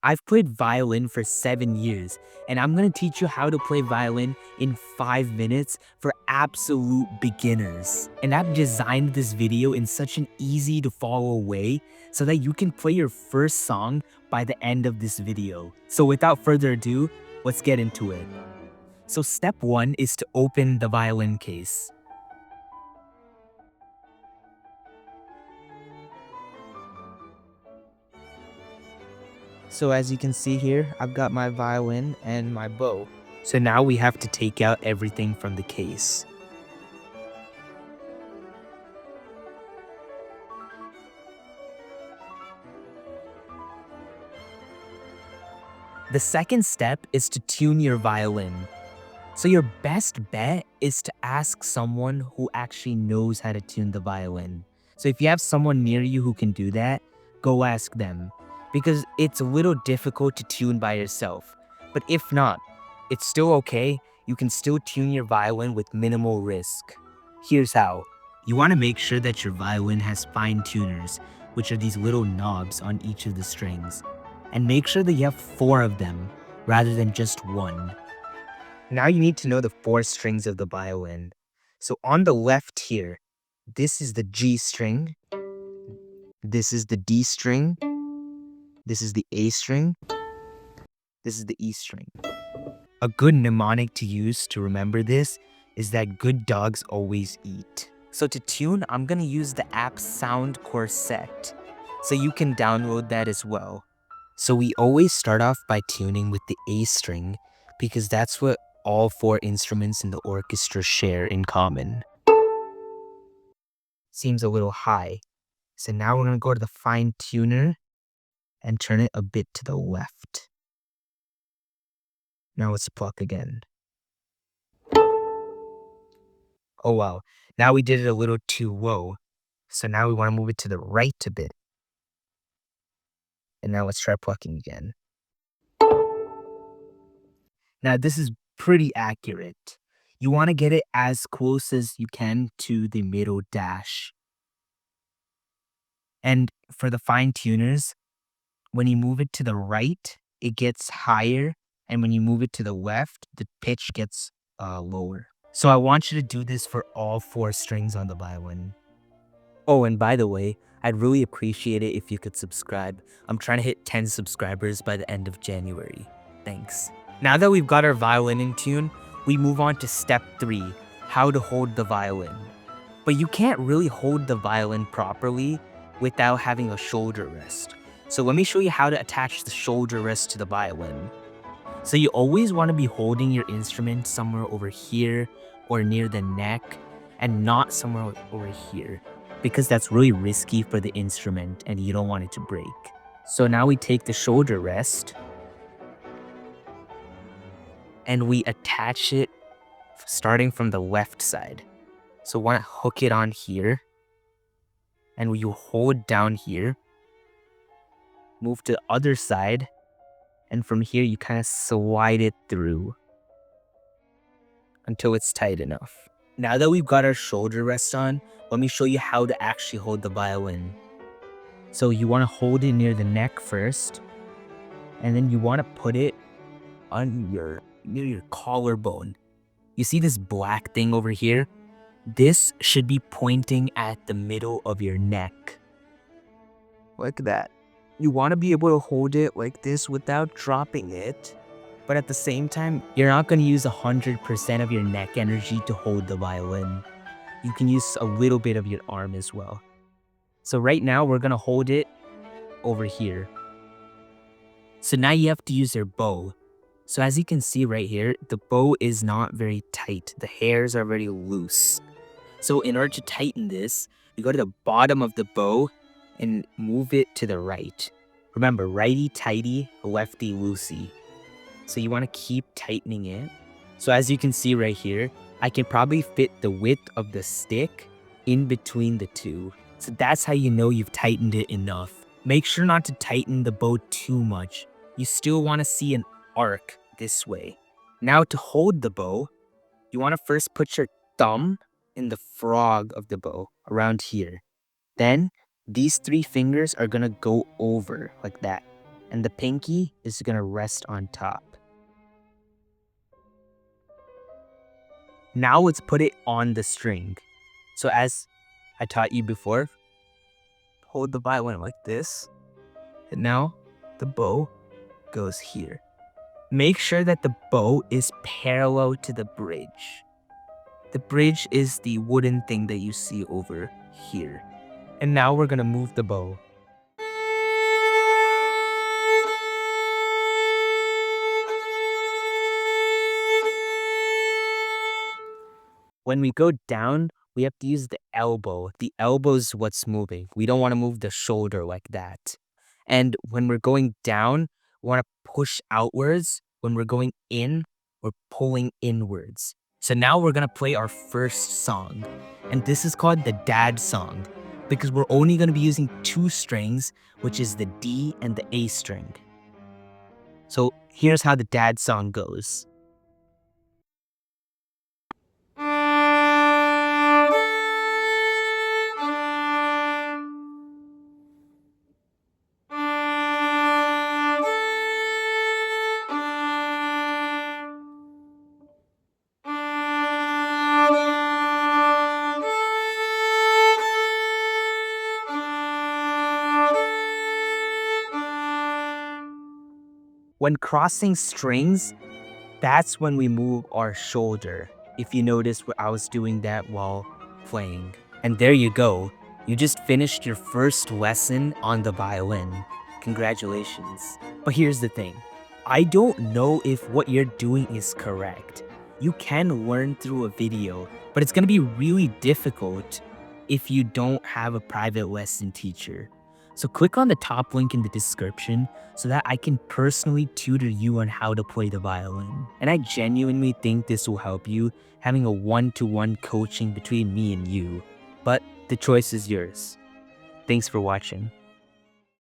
I've played violin for 7 years, and I'm gonna teach you how to play violin in 5 minutes for absolute beginners. And I've designed this video in such an easy to follow way so that you can play your first song by the end of this video. So without further ado, let's get into it. So step 1 is to open the violin case. So as you can see here, I've got my violin and my bow. So now we have to take out everything from the case. The second step is to tune your violin. So your best bet is to ask someone who actually knows how to tune the violin. So if you have someone near you who can do that, go ask them. Because it's a little difficult to tune by yourself. But if not, it's still okay. You can still tune your violin with minimal risk. Here's how. You want to make sure that your violin has fine tuners, which are these little knobs on each of the strings. And make sure that you have 4 of them rather than just 1. Now you need to know the 4 strings of the violin. So on the left here, this is the G string, this is the D string, this is the A string, this is the E string. A good mnemonic to use to remember this is that good dogs always eat. So to tune, I'm gonna use the app Sound Corset. So you can download that as well. So we always start off by tuning with the A string because that's what all 4 instruments in the orchestra share in common. Seems a little high. So now we're gonna go to the fine tuner and turn it a bit to the left. Now let's pluck again. Oh wow, now we did it a little too low. So now we wanna move it to the right a bit. And now let's try plucking again. Now this is pretty accurate. You want to get it as close as you can to the middle dash. And for the fine tuners, when you move it to the right, it gets higher. And when you move it to the left, the pitch gets lower. So I want you to do this for all 4 strings on the violin. Oh, and by the way, I'd really appreciate it if you could subscribe. I'm trying to hit 10 subscribers by the end of January. Thanks. Now that we've got our violin in tune, we move on to step 3, how to hold the violin. But you can't really hold the violin properly without having a shoulder rest. So let me show you how to attach the shoulder rest to the violin. So you always want to be holding your instrument somewhere over here or near the neck and not somewhere over here, because that's really risky for the instrument and you don't want it to break. So now we take the shoulder rest and we attach it starting from the left side. So want to hook it on here and you hold down here, move to the other side, and from here you kind of slide it through until it's tight enough. Now that we've got our shoulder rest on, let me show you how to actually hold the violin. So you want to hold it near the neck first, and then you want to put it on near your collarbone. You see this black thing over here? This should be pointing at the middle of your neck. Like that. You want to be able to hold it like this without dropping it. But at the same time, you're not going to use 100% of your neck energy to hold the violin. You can use a little bit of your arm as well. So right now, we're going to hold it over here. So now you have to use your bow. So as you can see right here, the bow is not very tight. The hairs are very loose. So in order to tighten this, you go to the bottom of the bow and move it to the right. Remember, righty-tighty, lefty-loosey. So you want to keep tightening it. So as you can see right here, I can probably fit the width of the stick in between the two. So that's how you know you've tightened it enough. Make sure not to tighten the bow too much. You still want to see an arc this way. Now to hold the bow, you want to first put your thumb in the frog of the bow around here. Then these 3 fingers are going to go over like that. and the pinky is gonna rest on top. Now let's put it on the string. So as I taught you before, hold the violin like this, and now the bow goes here. Make sure that the bow is parallel to the bridge. The bridge is the wooden thing that you see over here. And now we're gonna move the bow. When we go down, we have to use the elbow. The elbow is what's moving. We don't want to move the shoulder like that. And when we're going down, we want to push outwards. When we're going in, we're pulling inwards. So now we're going to play our first song. And this is called the dad song because we're only going to be using 2 strings, which is the D and the A string. So here's how the dad song goes. When crossing strings, that's when we move our shoulder. If you notice, I was doing that while playing. And there you go. You just finished your first lesson on the violin. Congratulations. But here's the thing. I don't know if what you're doing is correct. You can learn through a video, but it's going to be really difficult if you don't have a private lesson teacher. So click on the top link in the description so that I can personally tutor you on how to play the violin. And I genuinely think this will help you, having a one-to-one coaching between me and you. But the choice is yours. Thanks for watching.